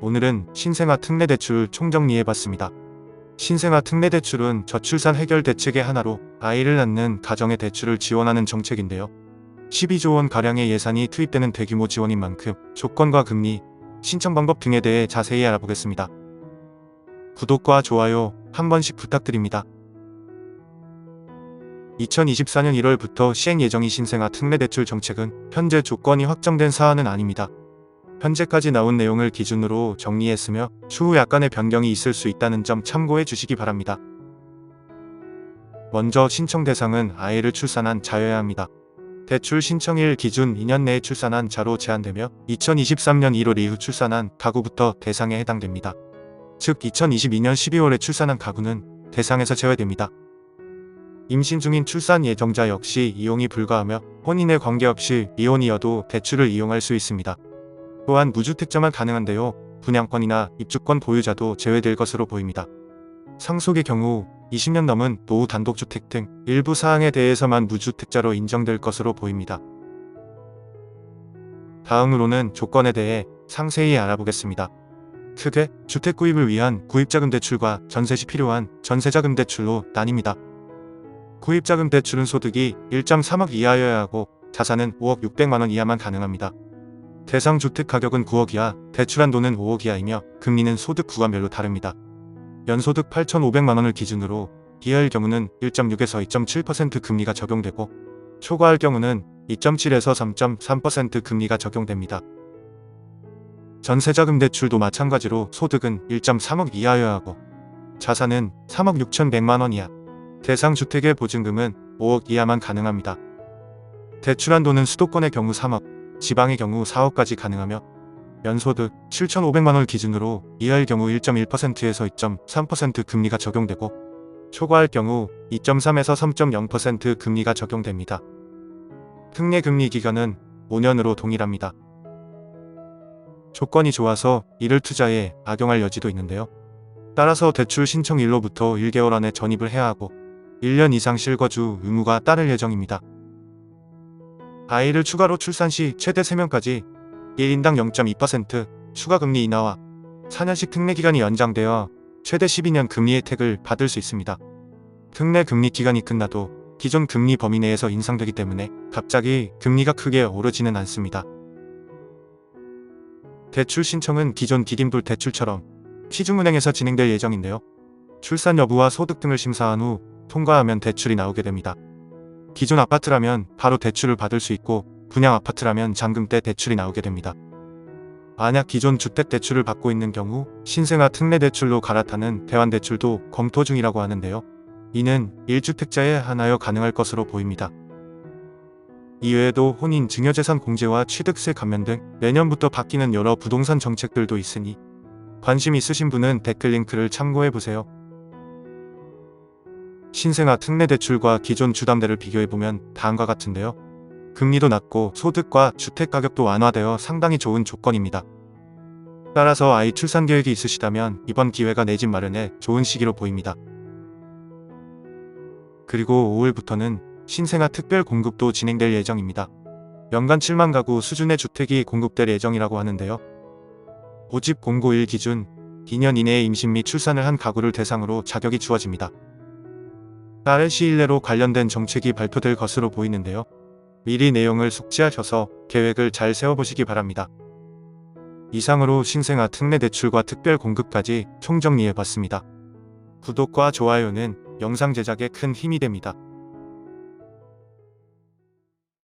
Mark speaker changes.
Speaker 1: 오늘은 신생아 특례대출 총정리해봤습니다. 신생아 특례대출은 저출산 해결 대책의 하나로 아이를 낳는 가정의 대출을 지원하는 정책인데요. 12조 원 가량의 예산이 투입되는 대규모 지원인 만큼 조건과 금리, 신청 방법 등에 대해 자세히 알아보겠습니다. 구독과 좋아요 한 번씩 부탁드립니다. 2024년 1월부터 시행 예정인 신생아 특례대출 정책은 현재 조건이 확정된 사안은 아닙니다. 현재까지 나온 내용을 기준으로 정리했으며 추후 약간의 변경이 있을 수 있다는 점 참고해 주시기 바랍니다. 먼저 신청 대상은 아이를 출산한 자여야 합니다. 대출 신청일 기준 2년 내에 출산한 자로 제한되며 2023년 1월 이후 출산한 가구부터 대상에 해당됩니다. 즉 2022년 12월에 출산한 가구는 대상에서 제외됩니다. 임신 중인 출산 예정자 역시 이용이 불가하며 혼인에 관계없이 미혼이어도 대출을 이용할 수 있습니다. 또한 무주택자만 가능한데요. 분양권이나 입주권 보유자도 제외될 것으로 보입니다. 상속의 경우 20년 넘은 노후 단독주택 등 일부 사항에 대해서만 무주택자로 인정될 것으로 보입니다. 다음으로는 조건에 대해 상세히 알아보겠습니다. 크게 주택 구입을 위한 구입자금 대출과 전세 시 필요한 전세자금 대출로 나뉩니다. 구입자금 대출은 소득이 1.3억 이하여야 하고 자산은 5억 600만원 이하만 가능합니다. 대상 주택 가격은 9억 이하, 대출 한도는 5억 이하이며 금리는 소득 구간별로 다릅니다. 연소득 8,500만원을 기준으로 이하일 경우는 1.6에서 2.7% 금리가 적용되고 초과할 경우는 2.7에서 3.3% 금리가 적용됩니다. 전세자금 대출도 마찬가지로 소득은 1.3억 이하여야 하고 자산은 3억 6,100만원 이하, 대상 주택의 보증금은 5억 이하만 가능합니다. 대출 한도는 수도권의 경우 3억, 지방의 경우 4억까지 가능하며 연소득 7,500만원을 기준으로 이하일 경우 1.1%에서 2.3% 금리가 적용되고 초과할 경우 2.3에서 3.0% 금리가 적용됩니다. 특례 금리 기간은 5년으로 동일합니다. 조건이 좋아서 이를 투자에 악용할 여지도 있는데요. 따라서 대출 신청일로부터 1개월 안에 전입을 해야 하고 1년 이상 실거주 의무가 따를 예정입니다. 아이를 추가로 출산 시 최대 3명까지 1인당 0.2% 추가 금리 인하와 4년씩 특례 기간이 연장되어 최대 12년 금리 혜택을 받을 수 있습니다. 특례 금리 기간이 끝나도 기존 금리 범위 내에서 인상되기 때문에 갑자기 금리가 크게 오르지는 않습니다. 대출 신청은 기존 디딤돌 대출처럼 시중은행에서 진행될 예정인데요. 출산 여부와 소득 등을 심사한 후 통과하면 대출이 나오게 됩니다. 기존 아파트라면 바로 대출을 받을 수 있고 분양 아파트라면 잔금 때 대출이 나오게 됩니다. 만약 기존 주택 대출을 받고 있는 경우 신생아 특례 대출로 갈아타는 대환 대출도 검토 중이라고 하는데요. 이는 1주택자에 한하여 가능할 것으로 보입니다. 이외에도 혼인 증여재산 공제와 취득세 감면 등 내년부터 바뀌는 여러 부동산 정책들도 있으니 관심 있으신 분은 댓글 링크를 참고해보세요. 신생아 특례 대출과 기존 주담대를 비교해보면 다음과 같은데요. 금리도 낮고 소득과 주택 가격도 완화되어 상당히 좋은 조건입니다. 따라서 아이 출산 계획이 있으시다면 이번 기회가 내 집 마련에 좋은 시기로 보입니다. 그리고 5월부터는 신생아 특별 공급도 진행될 예정입니다. 연간 7만 가구 수준의 주택이 공급될 예정이라고 하는데요. 모집 공고일 기준 2년 이내에 임신 및 출산을 한 가구를 대상으로 자격이 주어집니다. 빠른 시일 내로 관련된 정책이 발표될 것으로 보이는데요. 미리 내용을 숙지하셔서 계획을 잘 세워보시기 바랍니다. 이상으로 신생아 특례 대출과 특별 공급까지 총정리해봤습니다. 구독과 좋아요는 영상 제작에 큰 힘이 됩니다.